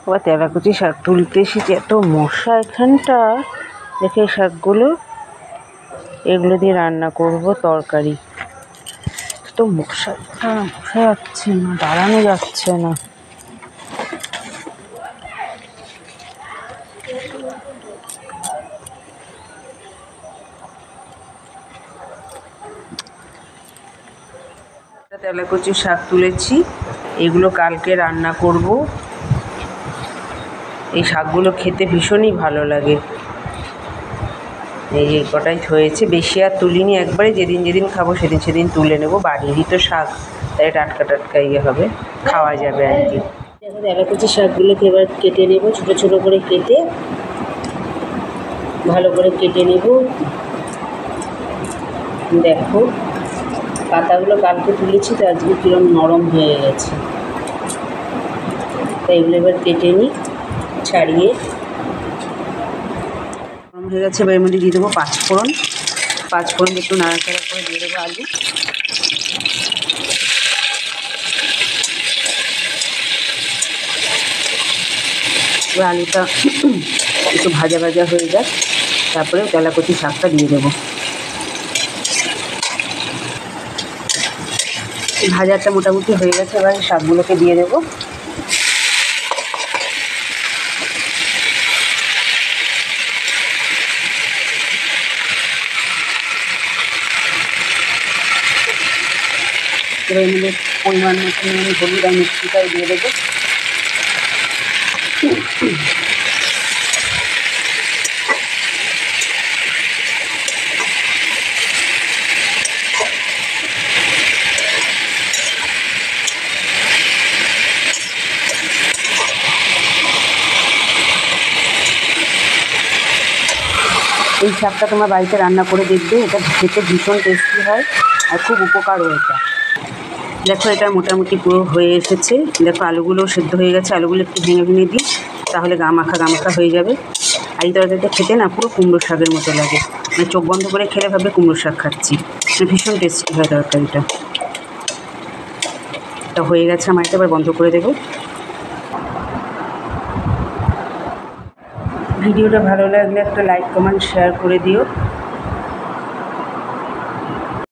আবার তেলাকুচি শাক তুলতে এসেছি, এত মশা এখানটা। দেখে শাকগুলো, এগুলো দিয়ে রান্না করব তরকারি। তো মশা যাচ্ছে না, দাঁড়ানো যাচ্ছে না। তেলাকুচি শাক তুলেছি, এগুলো কালকে রান্না করব। এই শাকগুলো খেতে ভীষণই ভালো লাগে। এই কটাই হয়েছে, বেশি আর তুলিনি, একবারে যেদিন যেদিন খাবো সেদিন সেদিন তুলে নেবো। বাড়িরই তো শাক, তাই টাটকা টাটকা হবে, খাওয়া যাবে আর কি। তেলাকুচি শাকগুলোকে এবার কেটে নেব, ছোটো ছোটো করে কেটে ভালো করে কেটে নেব। দেখো পাতাগুলো কালকে তুলেছি তো আজকে কীরকম নরম হয়ে গেছে, তাই এগুলো এবার কেটে নিই ছাড়িয়ে। নরম হয়ে গেছে, এবার এর মধ্যে দিয়ে দেবো পাঁচফোড়ন। পাঁচফোড়ন একটু নাড়াচাড়া করে দিয়ে দেবো আলু। এবার আলুটা একটু ভাজা ভাজা হয়ে যাক, তারপরে তেলাকুচি শাকটা দিয়ে দেবো। ভাজাটা মোটামুটি হয়ে গেছে, এবার শাকগুলোকে দিয়ে দেবো। এবার এর মধ্যে পরিমাণ মতো হলুদ আর মিষ্টিটাও দিয়ে দেবো। এই শাকটা তোমার বাড়িতে রান্না করে দেখবে, এটা খেতে ভীষণ টেস্টি হয় আর খুব উপকারও এটা। দেখো এটা মোটামুটি পুরো হয়ে এসেছে। দেখো আলুগুলোও সেদ্ধ হয়ে গেছে, আলুগুলো একটু ভেঙে ভেঙে দিই, তাহলে গা মাখা হয়ে যাবে। আর এই তরকারিটা খেতে না পুরো কুমড়ো শাকের মতো লাগে, মানে চোখ বন্ধ করে খেলে ভাবে কুমড়ো শাক খাচ্ছি, ভীষণ টেস্টি হয় তরকারিটা। তা হয়ে গেছে আমার, এটা এবার বন্ধ করে দেবো। ভিডিওটা ভালো লাগলে একটা লাইক কমেন্ট শেয়ার করে দিও।